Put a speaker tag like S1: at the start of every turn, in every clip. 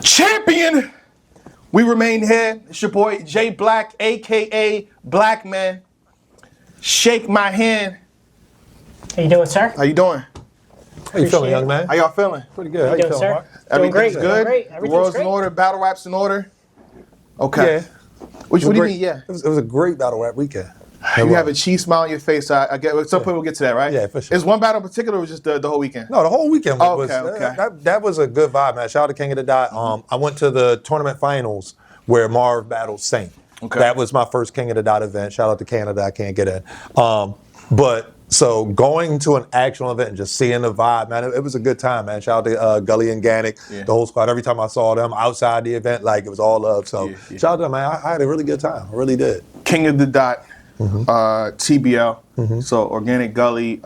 S1: champion. We remain here. It's your boy Jayblac, aka Black Man. Shake my hand.
S2: How you doing, sir?
S1: How you doing?
S3: How you feeling, young man?
S1: How y'all feeling?
S3: Pretty good.
S2: How you doing,
S3: feeling,
S2: sir?
S3: Mark?
S1: Everything's
S2: Doing
S1: good.
S2: great.
S1: The world's in order. Battle rap's in order. Okay.
S3: Yeah.
S1: What do you mean? Yeah.
S3: It was a great battle rap weekend.
S1: You have a cheese smile on your face. I get. Some people will get to that, right?
S3: Yeah, for sure.
S1: Is one battle in particular, or just the whole weekend?
S3: No, the whole weekend was
S1: Okay.
S3: that was a good vibe, man. Shout out to Kotd. I went to the tournament finals where Marv battled Saint.
S1: Okay.
S3: That was my first Kotd event. Shout out to Canada. I can't get in. But so going to an actual event and just seeing the vibe, man, it was a good time, man. Shout out to Gully and Gannick, the whole squad. Every time I saw them outside the event, like it was all love. So shout out to them, man. I had a really good time. I really did.
S1: King of the Dot, TBL, so Organic Gully,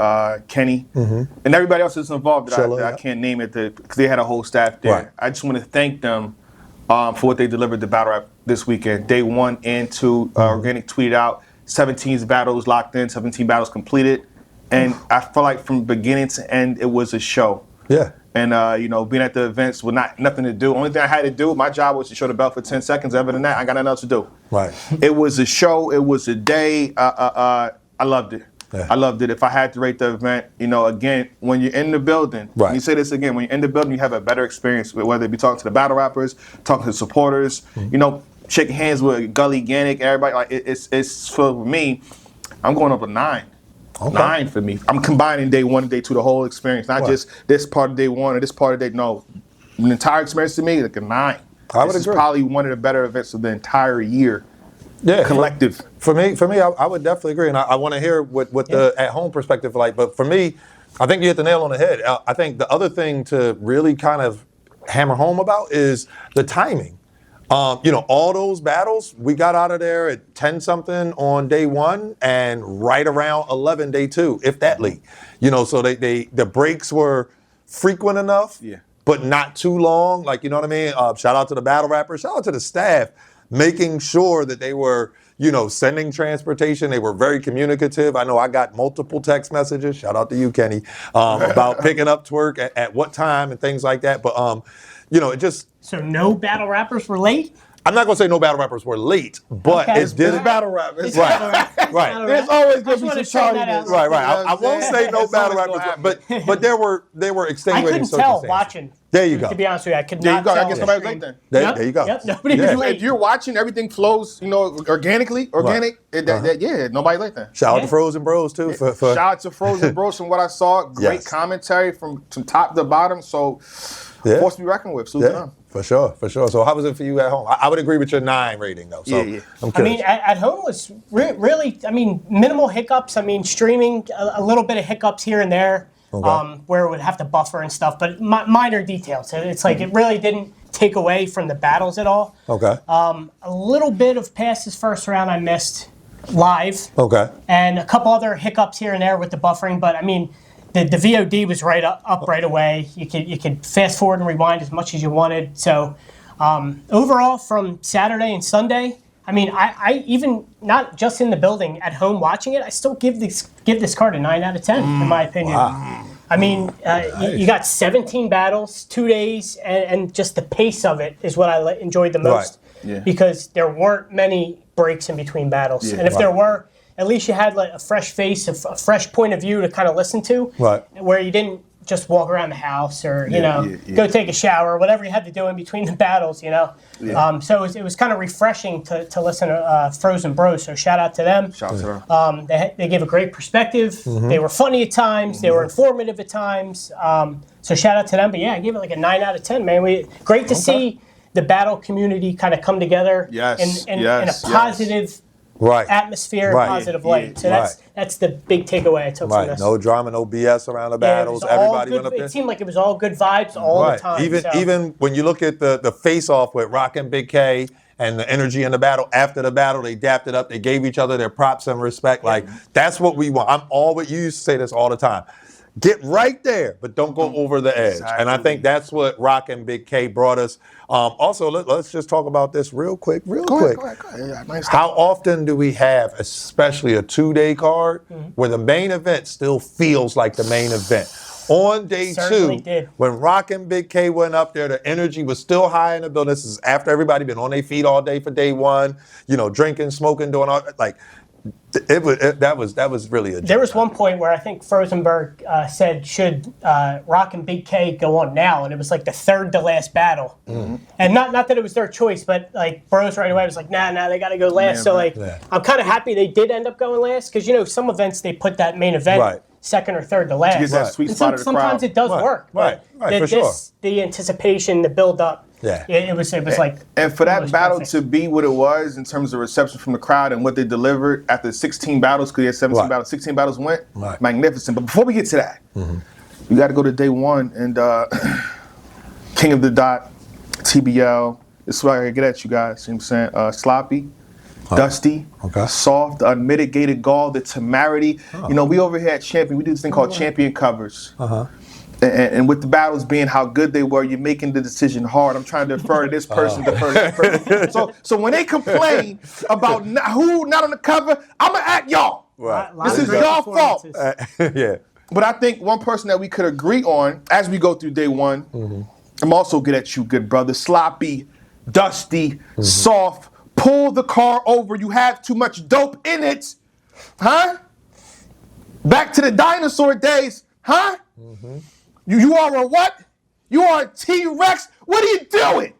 S1: Kenny, and everybody else that's involved that I can't name it because they had a whole staff there.
S3: Right.
S1: I just want to thank them for what they delivered to Battle Rap this weekend. Day 1 and 2, Organic tweeted out 17 battles locked in, 17 battles completed. And I felt like from beginning to end, it was a show.
S3: Yeah.
S1: And, being at the events with nothing to do. Only thing I had to do, my job was to show the belt for 10 seconds. Other than that, I got nothing else to do.
S3: Right.
S1: It was a show. It was a day. I loved it.
S3: Yeah.
S1: I loved it. If I had to rate the event, again, when you're in the building,
S3: right.
S1: you say this again, when you're in the building, you have a better experience, whether it be talking to the battle rappers, talking to the supporters, shaking hands with Gully, Gannick, everybody. Like it's for me, I'm going up a 9. Okay. 9 for me. I'm combining day 1 and day 2, the whole experience, not just this part of day 1 or this part of day. No, the entire experience to me, like a 9.
S3: I would agree.
S1: This is probably one of the better events of the entire year.
S3: Yeah,
S1: collective.
S3: For me, I would definitely agree, and I want to hear what the at-home perspective like. But for me, I think you hit the nail on the head. I think the other thing to really kind of hammer home about is the timing. All those battles, we got out of there at 10-something on day 1 and right around 11 day 2, if that late. So the breaks were frequent enough, but not too long. Like, you know what I mean? Shout out to the battle rappers. Shout out to the staff, making sure that they were, sending transportation. They were very communicative. I know I got multiple text messages. Shout out to you, Kenny, about picking up twerk at what time and things like that. But, it just...
S2: So no battle rappers were late?
S3: I'm not going to say no battle rappers were late, but
S1: it's battle rap. It's
S3: right.
S1: There's always going to be some tardiness.
S3: Right. I won't say no battle rappers, but there were extenuating circumstances.
S2: I couldn't tell watching.
S3: There you go.
S2: To be honest with you, I could not tell.
S1: I guess nobody was late then.
S3: There you go.
S2: Yep, nobody was late.
S1: If you're watching, everything flows, organically. Organic. Nobody late then.
S3: Shout out to Frozen Bros too.
S1: Shout out to Frozen Bros from what I saw. Great commentary from top to bottom. So, force to be reckoned with. Salute to them.
S3: For sure. So how was it for you at home? I would agree with your 9 rating though. So I'm curious.
S2: At home was really, minimal hiccups. Streaming, a little bit of hiccups here and there, where it would have to buffer and stuff, but minor details. It's like it really didn't take away from the battles at all.
S3: Okay.
S2: A little bit of passes first round I missed live.
S3: Okay.
S2: And a couple other hiccups here and there with the buffering, but the VOD was right up right away. You could fast forward and rewind as much as you wanted. So overall, from Saturday and Sunday, I even not just in the building, at home watching it, I still give this card a 9 out of 10 in my opinion.
S3: Wow.
S2: Nice. You got 17 battles, 2 days, and just the pace of it is what I enjoyed the most.
S1: Right. Yeah.
S2: Because there weren't many breaks in between battles, and if there were, at least you had like a fresh face, a fresh point of view to kind of listen to, where you didn't just walk around the house or go take a shower, whatever you had to do in between the battles, So it was kind of refreshing to listen to Frozen Bros. So shout out to them.
S1: Shout out to them.
S2: They gave a great perspective. They were funny at times. They were informative at times. So shout out to them. But yeah, I gave it like a 9 out of 10, man. Great to see the battle community kind of come together in a positive atmosphere, positive light. So that's the big takeaway I took from this.
S3: No drama, no BS around the battles. Everybody went up there.
S2: It seemed like it was all good vibes all the time.
S3: Even when you look at the face-off with Rock and Big K and the energy in the battle, after the battle, they dapped it up. They gave each other their props and respect. Like, that's what we want. You used to say this all the time. Get right there, but don't go over the edge. Exactly. And I think that's what Rock and Big K brought us. Also, let's just talk about this real quick. Go ahead. How often do we have, especially a 2-day card, where the main event still feels like the main event? on day
S2: Certainly
S3: 2,
S2: did.
S3: when Rock and Big K went up there, the energy was still high in the building. This is after everybody been on their feet all day for day 1, drinking, smoking, doing all like. That was really a joke.
S2: There was one point where I think Frozenberg said, should Rock and Big K go on now? And it was like the third to last battle. Mm-hmm. And not that it was their choice, but like Bros right away was like, nah, they got to go last. I'm kind of happy they did end up going last because, some events they put that main event second or third to last.
S1: To get that sweet spot of the
S2: sometimes
S1: crowd.
S2: it does work.
S3: Right, for sure.
S2: The anticipation, the build up.
S3: Yeah.
S2: It was like.
S1: And for that battle
S2: perfect.
S1: to be what it was in terms of reception from the crowd and what they delivered after 16 battles, because he had 17 battles, 16 battles went, magnificent. But before we get to that, we got to go to day 1 and King of the Dot, TBL. This is what I get at you guys. You know what I'm saying? Sloppy, dusty, soft, unmitigated gall, the temerity. We over here at Champion, we do this thing called Champion Covers. And with the battles being how good they were, you're making the decision hard. I'm trying to defer to this person, defer to this person. So when they complain about who not on the cover, I'm going to at y'all.
S3: Right.
S1: This is y'all fault.
S3: Yeah.
S1: But I think one person that we could agree on as we go through day 1, I'm also good at you, good brother. Sloppy, dusty, soft, pull the car over. You have too much dope in it. Huh? Back to the dinosaur days. Huh? You are a what? You are a T-Rex? What are you doing?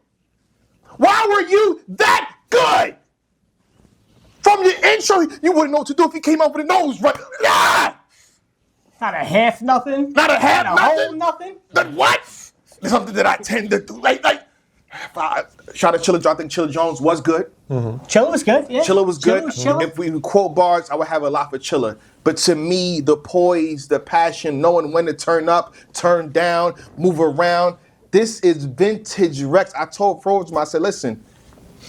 S1: Why were you that good? From your intro, you wouldn't know what to do if you came up with a nose right. Yeah!
S2: Not a half nothing.
S1: Not a half
S2: Not a
S1: nothing.
S2: whole nothing.
S1: But what? Something that I tend to do. Shout out Chilla. I think Chilla Jones was good.
S2: Chilla was good, yeah.
S1: Chilla was good.
S2: Chilla.
S1: If we quote bars, I would have a lot for Chilla. But to me, the poise, the passion, knowing when to turn up, turn down, move around. This is vintage Rex. I told Frozen, I said, listen,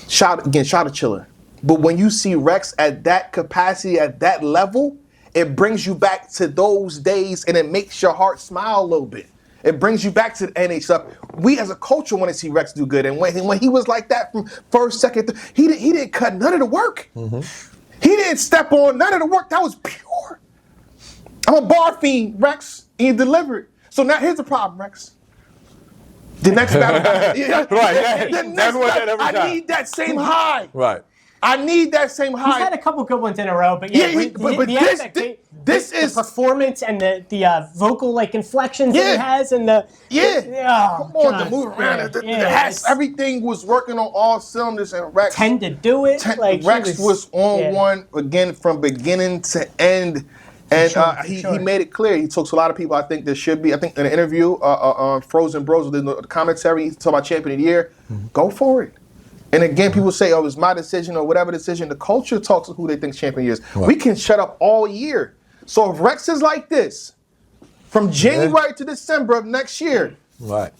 S1: shout out to Chilla. But when you see Rex at that capacity, at that level, it brings you back to those days and it makes your heart smile a little bit. It brings you back to the NH stuff. We as a culture want to see Rex do good. And when he was like that from first, second, he didn't cut none of the work. He didn't step on none of the work. That was pure. I'm a bar fiend, Rex, and you delivered. So now here's the problem, Rex. The next battle. I need that same high.
S3: Right.
S1: I need that same high.
S2: He's had a couple good ones in a row, but
S1: this is
S2: the performance and the vocal inflections that he has and the
S1: come on, to move around. Everything was working on all cylinders, and Rex
S2: tend to do it.
S1: Rex was on one again from beginning to end. And he made it clear. He talks to a lot of people. I think there should be. I think in an interview on Frozen Bros with the commentary, he's talking about Champion of the Year. Go for it. And again, people say, "Oh, it's my decision or whatever decision." The culture talks to who they think champion is. Right. We can shut up all year. So if Rex is like this, from January to December of next year,
S3: right?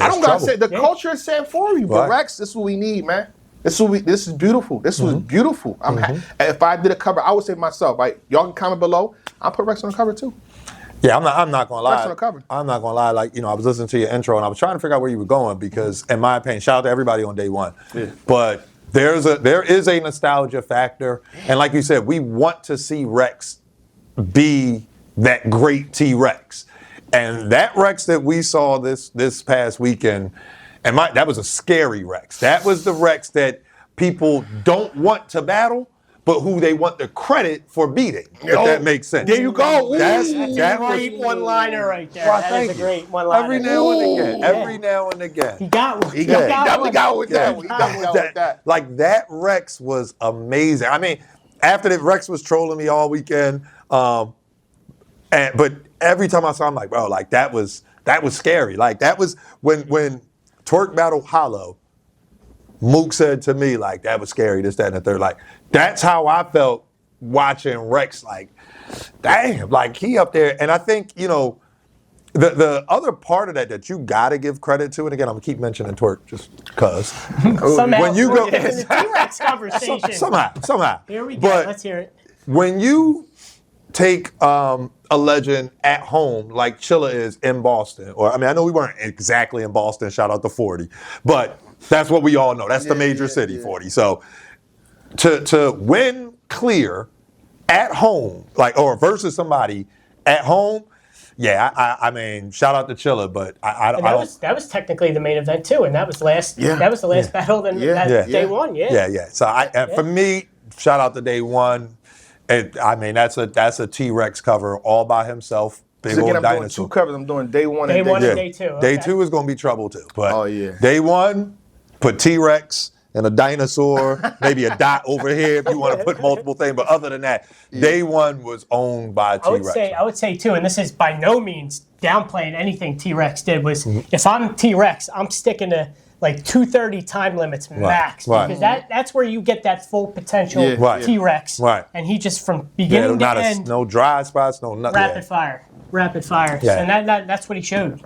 S1: I don't gotta say the culture is saying for you, but Rex, this is what we need, man. This is beautiful. This was beautiful. If I did a cover, I would say myself, right? Y'all can comment below. I'll put Rex on the cover too.
S3: Yeah, I'm not gonna lie.
S1: Rex on the cover.
S3: I'm not gonna lie. I was listening to your intro and I was trying to figure out where you were going because, in my opinion, shout out to everybody on day 1. Yeah. But there is a nostalgia factor, and like you said, we want to see Rex be that great T-Rex, and that Rex that we saw this past weekend, and that was a scary Rex. That was the Rex that people don't want to battle, but who they want the credit for beating, if that makes sense.
S1: There you go.
S2: That's a great one-liner right there. That is a great one-liner.
S3: Every now and again. Every now and again.
S2: He got one.
S1: He got with that.
S3: Like, that Rex was amazing. I mean, after that, Rex was trolling me all weekend. But every time I saw him, like, bro, like, that was scary. Like, that was when Twerk battled Hollow, Mook said to me, like, that was scary, this, that, and the third. Like, that's how I felt watching Rex. Like, damn, like, he up there. And I think, the other part of that you got to give credit to, and again, I'm going to keep mentioning Twerk just because.
S2: When you go. It's a T-Rex conversation.
S3: Somehow.
S2: Here we go. Let's hear it.
S3: When you take a legend at home like Chilla is in Boston, I know we weren't exactly in Boston, shout out to 40, but that's what we all know. That's the major city, 40. So to win clear at home, or versus somebody at home, I mean, shout out to Chilla, but I
S2: And
S3: don't.
S2: that was technically the main event too, and that was the last battle that day one.
S3: Yeah. So for me, shout out to day one. I mean, that's a T-Rex cover all by himself. Big old
S1: I'm
S3: dinosaur.
S1: doing 2 covers. I'm doing day one
S2: Day
S1: and
S2: one
S1: day
S2: and
S1: two.
S2: day two. Okay.
S3: Day 2 is going to be trouble too. But
S1: yeah.
S3: day 1, put T-Rex and a dinosaur, maybe a dot over here if you want to put multiple things. But other than that, day 1 was owned by T-Rex.
S2: I would say too, and this is by no means downplaying anything T-Rex did, was if I'm T-Rex, I'm sticking to like 2:30 time limits max, because that's where you get that full potential T-Rex.
S3: Right.
S2: And he just from beginning to end,
S3: no dry spots, no nothing.
S2: rapid fire.
S3: Yeah.
S2: And that's what he showed.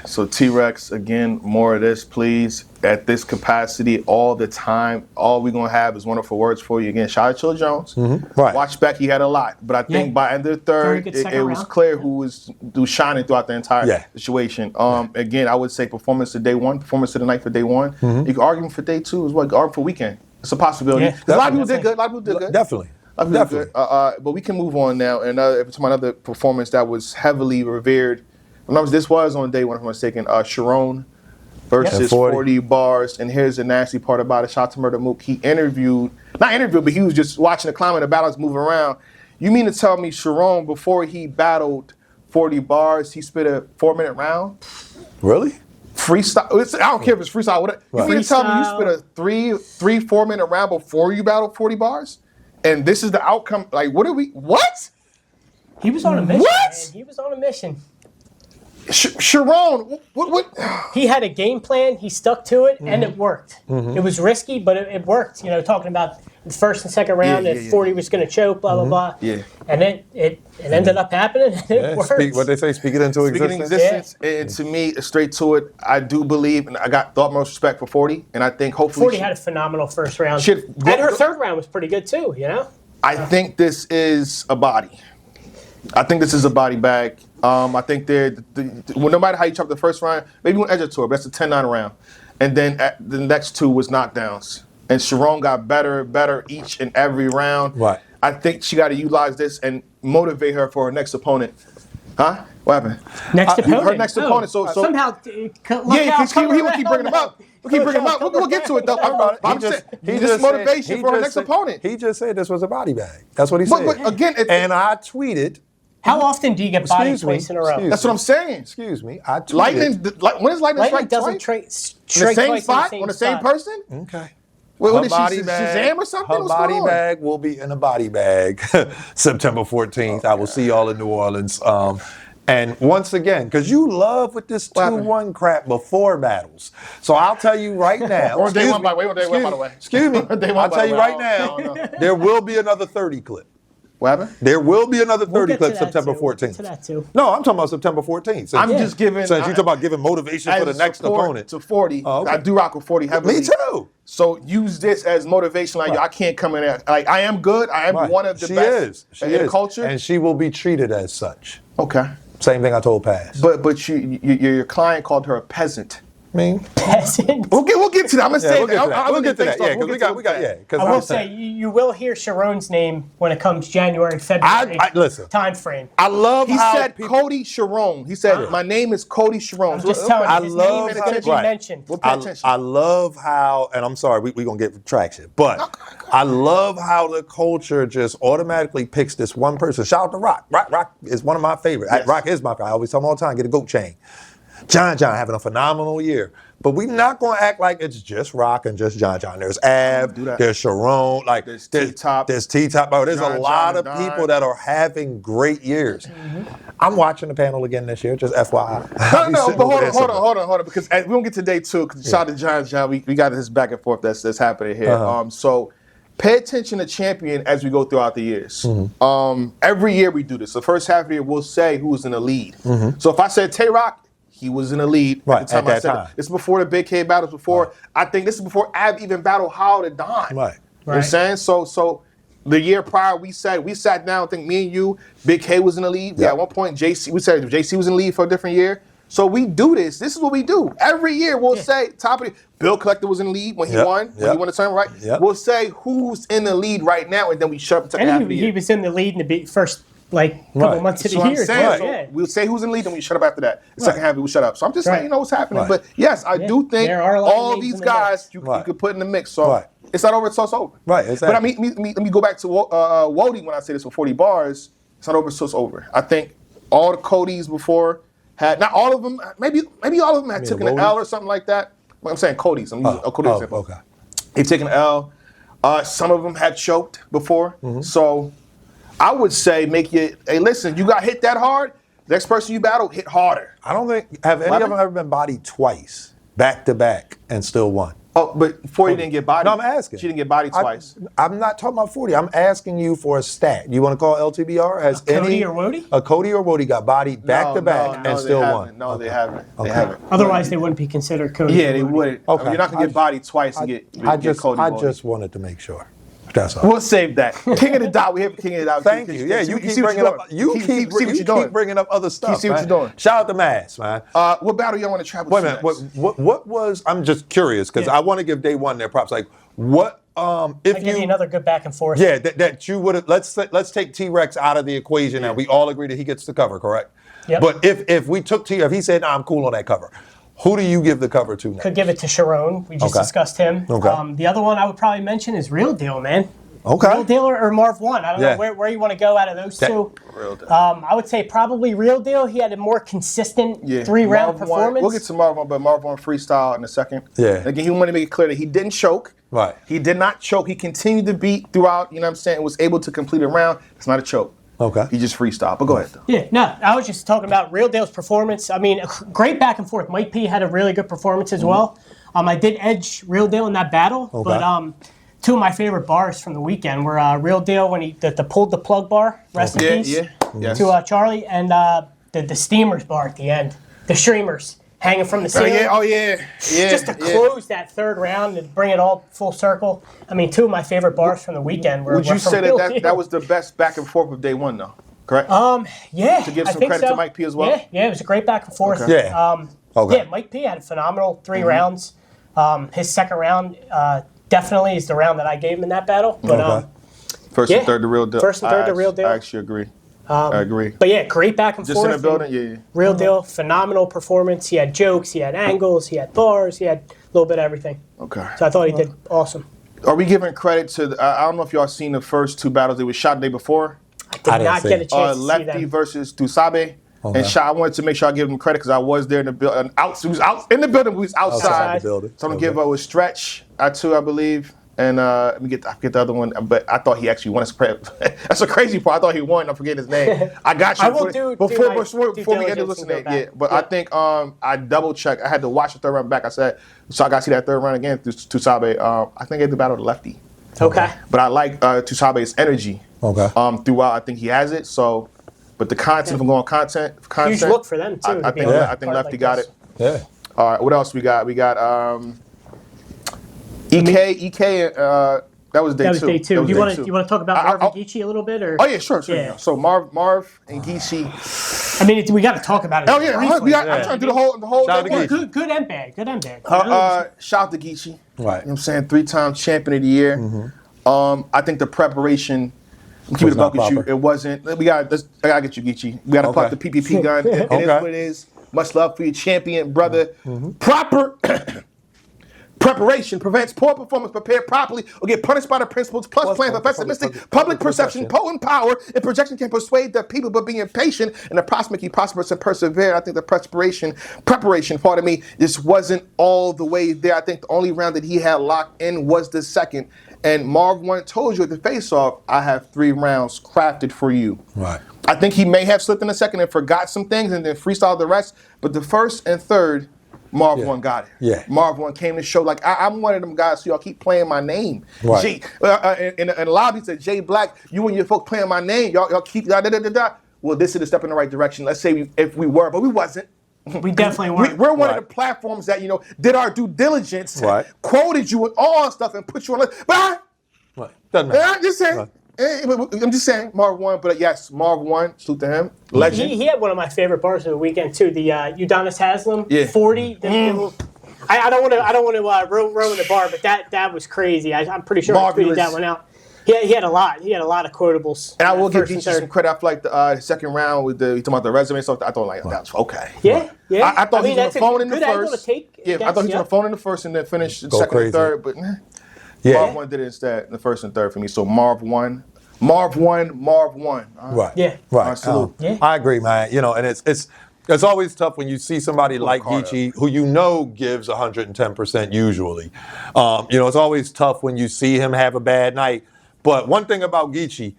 S2: So
S1: T-Rex, again, more of this, please. At this capacity, all the time, all we're going to have is wonderful words for you. Again, shout out to Chilla Jones.
S3: Right.
S1: Watch Becky had a lot. But I think by end of the third,
S2: good
S1: it
S2: second
S1: was
S2: round.
S1: clear who was shining throughout the entire situation. Again, I would say performance of day 1, performance of the night for day 1. You can argue for day 2 as well. You can argue for weekend. It's a possibility.
S2: Yeah.
S1: 'Cause a lot of people did good.
S3: Definitely.
S1: But we can move on now. And to my other performance that was heavily revered. Remember, this was on day 1, if I'm not mistaken. Sharon versus 40 bars. And here's the nasty part about it. Shout out to Murder Mook. He not interviewed, but he was just watching the climb and the battles moving around. You mean to tell me Sharon, before he battled 40 bars, he spit a 4-minute round?
S3: Really?
S1: Freestyle. I don't care if it's freestyle. Whatever. You mean to tell me you spit a 4-minute round before you battled 40 bars? And this is the outcome. Like, what?
S2: he was on a mission.
S1: What?
S2: Man. He was on a mission.
S1: Sharon, what?
S2: He had a game plan. He stuck to it, and it worked. It was risky, but it worked. You know, talking about the first and second round, that 40 was going to choke, blah, blah, blah. Yeah. And it ended up happening, and it worked.
S3: What they say, speak it into existence.
S1: And to me, straight to it, I do believe, and I got the utmost respect for 40, and I think hopefully
S2: 40 had a phenomenal first round. And her third round was pretty good too, you know?
S1: I think this is a body. I think this is a body bag. I think no matter how you chop the first round, maybe one edge or two, but that's a 10-9 round. And then the next 2 was knockdowns. And Sharon got better each and every round.
S3: Right.
S1: I think she got to utilize this and motivate her for her next opponent. Huh? What happened?
S2: Next opponent.
S1: Her next opponent. So
S2: somehow,
S1: because he will keep bringing them up. We'll get to it though. I'm saying this is motivation for her next opponent.
S3: He just said this was a body bag. That's what he said.
S1: But again,
S3: and I tweeted.
S2: How often do you get body twice in a row?
S1: That's what I'm saying.
S3: Excuse me. I tweeted.
S1: When is lightning strike
S2: doesn't
S1: twice?
S2: strike
S1: In the same
S2: twice
S1: spot? On the same person?
S3: Okay.
S1: What is she, Shazam or something?
S3: Her body bag will be in a body bag September 14th. I will see y'all in New Orleans. And once again, because you love with this 2-1 crap before battles. So I'll tell you right now.
S1: On day one, by the way.
S3: Excuse me. I'll tell you right now, there will be another 30 clip.
S1: What happened?
S3: There will be another 30 clip September 14th.
S2: To that too.
S3: No, I'm talking about September 14th.
S1: I'm just giving.
S3: Since you're talking about giving motivation for the next opponent.
S1: To 40.
S3: Okay.
S1: I do rock with 40 heavily.
S3: Me too.
S1: So use this as motivation. Like, I can't come in there. Like, I am good. I am one of the best in the culture.
S3: And she will be treated as such.
S1: Okay.
S3: Same thing I told Paz.
S1: But your client called her a peasant.
S2: Peasant.
S1: We'll get to that. I'm gonna say
S3: we'll get to that. Yeah, because we got.
S2: I will say you will hear Sharon's name when it comes January, February.
S3: Listen.
S2: Time frame.
S3: I love
S1: he said Kotd Sharon. He said my name is Kotd Sharon.
S2: I'm just telling you, his name is going to be mentioned.
S1: We'll pay attention.
S3: I love how, and I'm sorry, we're going to get traction, but I love how the culture just automatically picks this one person. Shout out to Rock. Rock is one of my favorites.
S1: Yes.
S3: Rock is my favorite. I always tell him all the time, get a goat chain. John having a phenomenal year. But we're not going to act like it's just Rock and just John. There's Av, there's Sharon,
S1: there's T-Top.
S3: There's T-Top. Oh, there's a lot of people that are having great years. I'm watching the panel again this year, just FYI.
S1: No, but hold on, because we don't get to day 2. Shout out to John. We got this back and forth that's happening here. So pay attention to champion as we go throughout the years. Every year we do this. The first half of the year, we'll say who's in the lead. So if I said Tay-Rock, he was in the lead at the time I said it. This is before the Big K battles. I think this is before Av even battled How to Don.
S3: Right.
S1: You know what I'm saying? So the year prior, we sat down. I think me and you, Big K was in the lead. Yeah. At one point, JC was in the lead for a different year. So we do this. This is what we do. Every year we'll say top of the Bill Collector was in the lead when he won. When he won the tournament, right? We'll say who's in the lead right now, and then we shut up the second half of the year.
S2: He was in the lead in the first like a couple months of the year.
S1: Saying. So
S2: yeah.
S1: we'll say who's in the lead, and we shut up after that. The second half, we will shut up. So I'm just saying, what's happening.
S3: Right.
S1: But yes, I do think
S2: There are a lot of
S1: all
S2: names
S1: these
S2: in the
S1: guys
S2: mix.
S1: you could put in the mix. So it's not over, so it's over.
S3: Right, exactly.
S1: But I mean, let me go back to Wody when I say this for 40 bars. It's not over, so it's over. I think all the Kods before had, not all of them, maybe all of them had taken an L or something like that. Well, I'm saying Kods. I'm using a Kotd example.
S3: Okay.
S1: They've taken an L. Some of them had choked before. So I would say hey, listen, you got hit that hard, next person you battle, hit harder.
S3: I don't think, have any of them ever been bodied twice, back to back, and still won?
S1: Oh, but 40 didn't get bodied.
S3: No, I'm asking.
S1: She didn't get bodied twice.
S3: I'm not talking about 40. I'm asking you for a stat. You want to call LTBR? Has
S2: Kotd or Wody?
S3: A Kotd or Wody got bodied back to back and still won?
S1: No, they haven't.
S3: Okay.
S1: They haven't.
S2: Otherwise, they wouldn't be considered Kotd.
S1: Yeah, they wouldn't.
S3: Okay.
S1: You're not going to get bodied twice and get Kotd.
S3: I just wanted to make sure. That's all.
S1: We'll save that. King of the Dot. We have King of the Dot.
S3: Thank you. Yeah, you keep bringing up. You keep bringing up other stuff.
S1: See what you're doing.
S3: Shout out to Mass, man.
S1: What battle y'all want to travel?
S3: Wait a minute. What was? I'm just curious because I want to give Day One their props. Like, what? If
S2: I'll give you another good back and forth.
S3: Yeah, that you would have. Let's take T-Rex out of the equation, and we all agree that he gets the cover, correct?
S2: Yep.
S3: But if we took if he said, "Nah, I'm cool on that cover," who do you give the cover to next?
S2: Could give it to Sharon. We just discussed him.
S3: Okay.
S2: The other one I would probably mention is Real Deal, man.
S3: Okay.
S2: Real Deal or Marv 1. I don't know where you want to go out of those two.
S1: Real Deal.
S2: I would say probably Real Deal. He had a more consistent 3-round performance.
S1: We'll get to Marv 1, but Marv 1 freestyle in a second.
S3: Yeah.
S1: And again, he wanted to make it clear that he didn't choke.
S3: Right.
S1: He did not choke. He continued to beat throughout, you know what I'm saying, and was able to complete a round. It's not a choke.
S3: Okay.
S1: He just freestyled. But go ahead, though.
S2: Yeah, no, I was just talking about Real Deal's performance. I mean, great back and forth. Mike P had a really good performance as well. I did edge Real Deal in that battle, but two of my favorite bars from the weekend were Real Deal when he pulled the plug bar, rest in peace, to Charlie, and the Steamers bar at the end, the Streamers hanging from the ceiling. Just to close that third round and bring it all full circle. I mean, two of my favorite bars from the weekend were.
S1: Would you
S2: from
S1: say
S2: Real
S1: that
S2: Deal.
S1: that was the best back and forth of Day One, though? Correct.
S2: Yeah.
S1: To give
S2: I
S1: some
S2: think
S1: credit
S2: so.
S1: to Mike P as well.
S2: Yeah, it was a great back and forth.
S3: Okay. Yeah.
S2: Yeah, Mike P had a phenomenal 3 rounds. His second round definitely is the round that I gave him in that battle. But
S1: First and third, the Real Deal.
S2: First and third, the Real Deal.
S1: I actually agree. I agree.
S2: But yeah, great back and
S1: Just
S2: forth.
S1: in the building, yeah.
S2: Real Deal, phenomenal performance. He had jokes, he had angles, he had bars, he had a little bit of everything.
S1: Okay.
S2: So I thought he did awesome.
S1: Are we giving credit to? I don't know if y'all seen the first 2 battles. They were shot the day before.
S2: I did not get a chance to see
S1: Lefty
S2: them.
S1: versus Tusabe. And I wanted to make sure I give him credit because I was there in the building. He was out in the building. We was outside.
S3: the building.
S1: So I'm gonna give a stretch. I believe. And let me get the other one. But I thought he actually won. That's a crazy part. I thought he won. I'm forgetting his name. I got you.
S2: I will
S1: before we end the listening. Yeah, but I think I double checked. I had to watch the third round back. I said so. I got to see that third round again through Tusabe. I think he had the battle to Lefty.
S2: Okay.
S1: But I like Tusabe's energy.
S3: Okay.
S1: Throughout, I think he has it. So, but the content from going content.
S2: Huge look for them too.
S1: I think Lefty got it.
S3: Yeah.
S1: All right. What else we got? We got EK. That was day two.
S2: That was day two.
S1: That
S2: You
S1: was
S2: want
S1: day
S2: to
S1: two.
S2: talk about Marv and Geechee a little bit, or?
S1: Oh yeah, sure.
S2: Yeah.
S1: So Marv and Geechee.
S2: I mean, we got to talk about it.
S1: Oh yeah,
S2: briefly.
S1: I'm trying to do the whole.
S3: Shout out to
S1: day.
S3: Geechee.
S2: Good and bad. Good and bad.
S1: Shout out to Geechee.
S3: Right.
S1: You know what I'm saying? 3-time champion of the year. I think the preparation. Keep it a buck with you. It wasn't. I gotta get you, Geechee. We gotta pluck the PPP gun. It is what it is. Much love for your champion, brother. Proper preparation prevents poor performance. Prepared properly or get punished by the principles. Plus plans for pessimistic public perception. Potent power and projection can persuade the people, but being patient and the prospect he prosperous and persevere. I think the preparation, pardon me, this wasn't all the way there. I think the only round that he had locked in was the second. And Marv 1 told you at the face-off, I have 3 rounds crafted for you. Right. I think he may have slipped in the second and forgot some things and then freestyled the rest. But the first and third, Marv 1 got it. Yeah. Marv 1 came to show, like, I'm one of them guys, so y'all keep playing my name. Right. In the lobby said, Jayblac, you and your folks playing my name. Y'all keep da-da-da-da-da. Well, this is a step in the right direction. Let's say if we were, but we wasn't.
S2: We definitely weren't.
S1: We're one of the platforms that, did our due diligence, quoted you and all stuff and put you on. But
S3: Doesn't matter.
S1: I'm just saying. I'm just saying, Marv 1, but yes, Marv 1, salute to him. Legend.
S2: He had one of my favorite bars of the weekend too. The Udonis Haslam 40. I don't want to ruin the bar, but that was crazy. I'm pretty sure I tweeted that one out. He had a lot. He had a lot of quotables.
S1: And I will give Geechee some credit. I feel like the second round with you talking about the resume stuff. I thought that's okay.
S2: Yeah.
S1: I thought he was on the phone in the first.
S2: I
S1: thought he was on the phone in the first and then finished the second and third. But Marv 1 did it instead in the first and third for me. So Marv 1. Marv won.
S3: Right.
S2: Yeah.
S3: Right. I agree, man. And it's always tough when you see somebody like Geechee who gives 110% usually. It's always tough when you see him have a bad night. But one thing about Geechee,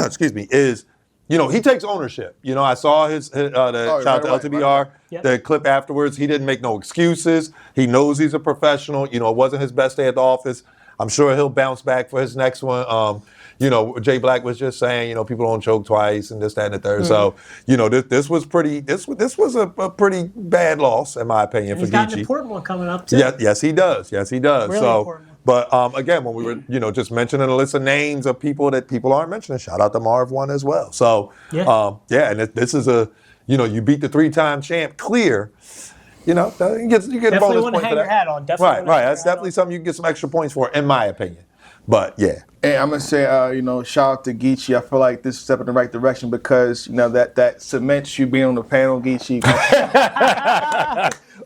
S3: excuse me, is he takes ownership. I saw his shout out to LTBR, the clip afterwards. He didn't make no excuses. He knows he's a professional. It wasn't his best day at the office. I'm sure he'll bounce back for his next one. Jayblac was just saying, people don't choke twice and this, that, and the third. Mm-hmm. So, this was pretty. This was a pretty bad loss, in my opinion, for Geechee.
S2: He's got an important one coming up too.
S3: Yes, he does. Yes, he does.
S2: Really
S3: so,
S2: important.
S3: But again, when we were, just mentioning a list of names of people that people aren't mentioning, shout out to Marv 1 as well. So, and this is you beat the 3-time champ clear. You get a bonus point for that.
S2: Definitely want to hang your hat on.
S3: Right. That's definitely something you can get some extra points for, in my opinion. But yeah.
S1: And I'm gonna say, shout out to Geechee. I feel like this is a step in the right direction because that cements you being on the panel, Geechee.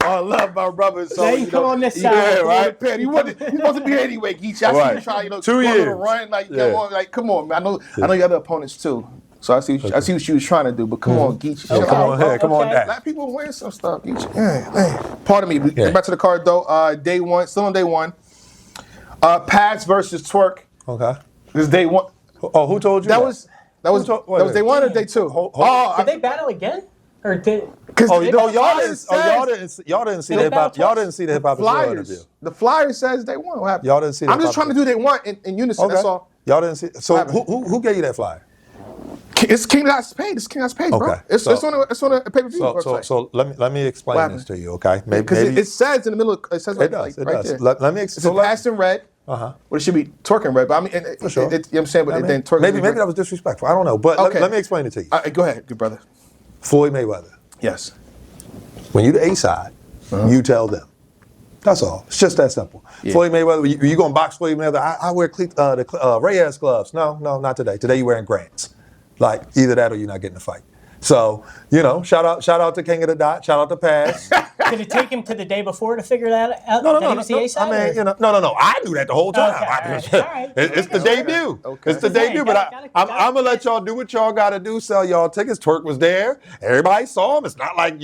S1: I love my brother. So
S2: you come on this side.
S1: Yeah, right. You want to be here anyway, Geechee. I see you trying,
S3: 2 years.
S1: Run, come on, man. I know your other opponents too. So I see what you was trying to do, but come on, Geechee.
S3: Yeah, come on down.
S1: Let people win some stuff, Geechee. Pardon me. Get back to the card though. Day one, still on day one. Pads versus Twerk.
S3: Okay.
S1: This is day one.
S3: Oh, who told you that?
S1: That was day one or day two?
S2: Did they battle again? Or did?
S3: Y'all didn't see the hip hop. Y'all didn't see the hip hop interview.
S1: The flyer says day one. What happened?
S3: Y'all didn't see.
S1: I'm just trying to do day one in unison. Okay. That's all.
S3: Y'all didn't see. So who gave you that flyer?
S1: It's King Dot's page. It's King Dot's page, bro. It's on a pay-per-view website.
S3: So let me explain this to you, okay?
S1: Because it says in the middle. It says
S3: it does. Let me explain.
S1: It's passed in red. Well, it should be Twerk in red, but I mean,
S3: for sure.
S1: You know what I'm saying? But then Twerk.
S3: Maybe that was disrespectful. I don't know. But let me explain it to you.
S1: Go ahead, good brother.
S3: Floyd Mayweather.
S1: Yes.
S3: When you the A side, you tell them. That's all. It's just that simple. Yeah. Floyd Mayweather, you going to box Floyd Mayweather? I wear the Reyes gloves. No, not today. Today you wearing Grants. Like, either that or you're not getting a fight. So, shout out to King of the Dot. Shout out to Paz.
S2: Did it take him to the day before to figure that out?
S3: No. I mean, no. I knew that the whole time.
S2: Okay, all right.
S3: It's the debut. Okay. It's the debut. But I'm going to let y'all do what y'all got to do. Sell y'all tickets. Twerk was there. Everybody saw him. It's not like,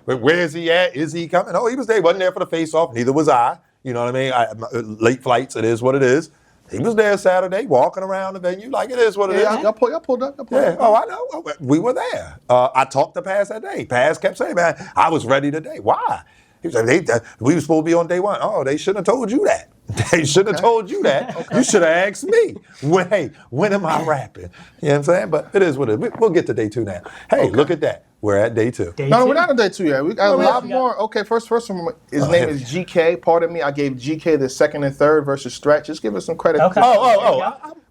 S3: where is he at? Is he coming? Oh, he was there. He wasn't there for the face-off. Neither was I. You know what I mean? Late flights. It is what it is. He was there Saturday, walking around the venue like it is what it is.
S1: Y'all pulled up.
S3: Oh, I know. We were there. I talked to Paz that day. Paz kept saying, man, I was ready today. Why? He was like, we were supposed to be on day one. Oh, they shouldn't have told you that. They shouldn't have told you that. Okay. You should have asked me. When am I rapping? You know what I'm saying? But it is what it is. We'll get to day two now. Hey, look at that. We're at day two.
S1: No, we're not on day two yet. We got a lot more. Okay, first one. His name is GK. Pardon me. I gave GK the second and third versus Stretch. Just give us some credit.
S2: Okay.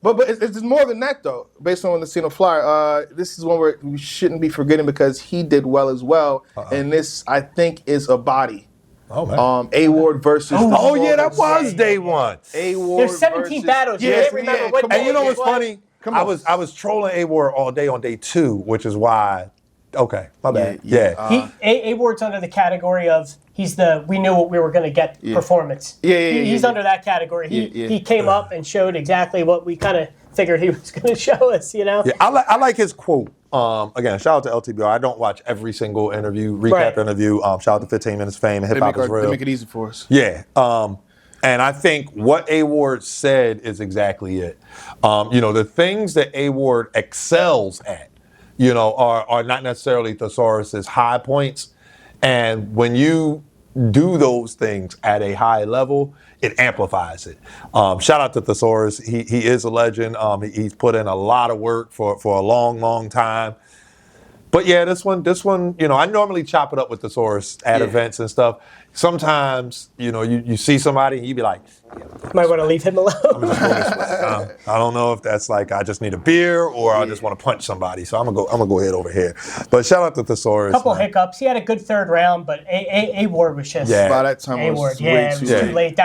S1: But it's more than that though. Based on the Casino Flyer, this is one where we shouldn't be forgetting because he did well as well. And this, I think, is a body.
S3: Oh man.
S1: A Ward versus.
S3: Oh yeah, that was day one.
S1: A Ward.
S2: There's 17 battles. You can't remember what.
S3: And you know what's funny? I was trolling A Ward all day on day two, which is why. Okay, my bad. Yeah.
S2: A Ward's under the category of we knew what we were going to get performance. He's under that category. He came up and showed exactly what we kind of figured he was going to show us. Yeah,
S3: I like his quote. Again, shout out to LTBR. I don't watch every single recap interview. Shout out to 15 Minutes Fame and Hip Hop is Real.
S1: They make it easy for us.
S3: Yeah. And I think what A Ward said is exactly it. The things that A Ward excels at, are not necessarily Thesaurus's high points. And when you do those things at a high level, it amplifies it. Shout out to Thesaurus. He is a legend. He's put in a lot of work for a long, long time. But yeah, this one, I normally chop it up with Thesaurus at events and stuff. Sometimes, you see somebody and you be like,
S2: might want to leave him alone.
S3: I'm just going this way. I don't know if that's like I just need a beer or I just want to punch somebody. So I'm gonna go ahead over here. But shout out to Thesaurus.
S2: A couple hiccups. He had a good third round, but A Ward was just
S1: by that time
S2: A Ward. It was too late.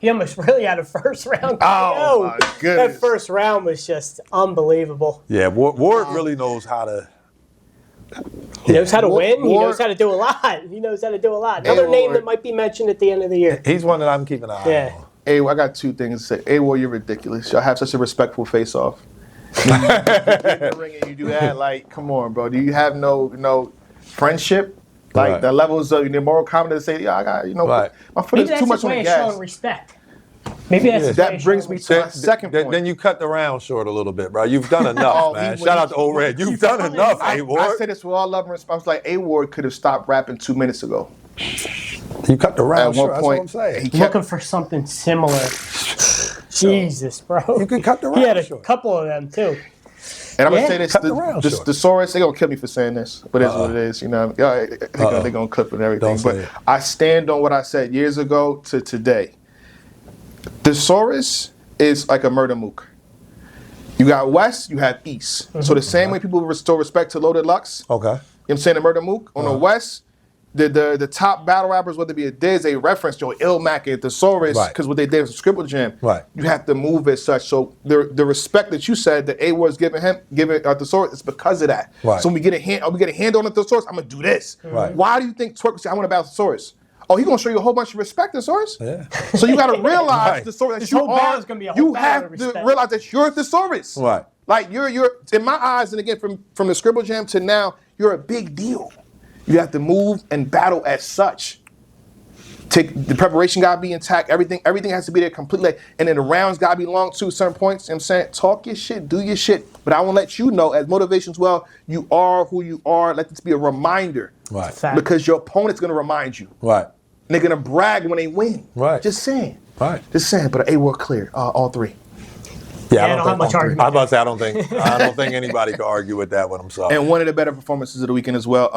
S2: He almost really had a first round
S1: Oh,
S2: KO.
S1: my goodness.
S2: That first round was just unbelievable.
S3: Yeah, Ward really knows how to.
S2: He knows how to win. He
S1: Ward-
S2: knows how to do a lot. He knows how to do a lot. Another name
S1: Ward-
S2: that might be mentioned at the end of the year.
S3: He's one that I'm keeping an eye
S2: Yeah.
S3: on.
S1: Hey, I got two things to say. Hey, you're ridiculous. Y'all have such a respectful face-off. You get in the ring and you do that, like, come on, bro. Do you have no friendship? Like
S3: Right.
S1: the levels of the moral confidence to say, yeah, I got,
S3: Right.
S1: my foot
S2: Maybe
S1: is
S2: that's
S1: too
S2: his
S1: much on
S2: way
S1: the
S2: of
S1: gas.
S2: showing respect. Maybe that's his way
S1: That
S2: of
S1: brings
S2: showing
S1: me to my
S2: respect.
S1: second point.
S3: Then you cut the round short a little bit, bro. You've done enough,
S1: Oh,
S3: man.
S1: he
S3: Shout out
S1: was-
S3: to Old Red. You've done enough,
S1: I
S3: A-Ward.
S1: said this with all love and respect. I was like, A-Ward could have stopped rapping 2 minutes ago.
S3: You cut the
S1: At
S3: round
S1: one
S3: short. That's what I'm
S1: point,
S3: saying.
S1: he kept
S2: Looking for something similar. Jesus, bro.
S3: You could cut the
S2: He had
S3: round
S2: a
S3: short.
S2: couple of them, too.
S1: And I'm
S2: Yeah.
S1: gonna say this:
S3: Cut the round
S1: the
S3: short.
S1: Saurus, they're gonna kill me for saying this, but it's what it is. You know, they're gonna clip it and everything.
S3: Don't say
S1: But
S3: it.
S1: I stand on what I said years ago to today. The Saurus is like a murder mook. You got West, you have East. So the same way people restore respect to Loaded Lux,
S3: Okay.
S1: you know what I'm saying, the murder mook on the West. The top battle rappers, whether it be a Diz, they reference Joe Illmac at the Saurus
S3: Right.
S1: because what they did was a Scribble Jam.
S3: Right.
S1: You have to move as such. So the respect that you said that A-Ward's giving the Saurus is because of that.
S3: Right.
S1: So when we get a hand on the Thesaurus, I'm gonna do this.
S3: Right.
S1: Why do you think Twerk would say I want to battle the Thesaurus? Oh, he's gonna show you a whole bunch of respect, the Thesaurus.
S3: Yeah.
S1: So you gotta realize
S3: Right.
S1: the Thesaurus that
S2: This
S1: you
S2: whole
S1: are.
S2: battle's gonna be a whole
S1: You
S2: battle
S1: have
S2: of
S1: to
S2: respect.
S1: realize that you're a Thesaurus.
S3: Right.
S1: Like you're in my eyes, and again from the Scribble Jam to now, you're a big deal. You have to move and battle as such. The preparation gotta be intact. Everything has to be there completely. And then the rounds gotta be long too. Certain points. You know what I'm saying, talk your shit, do your shit. But I want to let you know, as motivation as well, you are who you are. Let this be a reminder.
S3: Right.
S2: Fact.
S1: Because your opponent's gonna remind you.
S3: Right.
S1: And they're gonna brag when they win.
S3: Right.
S1: Just saying.
S3: Right.
S1: Just saying. But A-Ward clear. All three.
S2: Yeah, I don't have much argument.
S3: I was about to say I don't think anybody could argue with that one. I'm sorry.
S1: And one of the better performances of the weekend as well.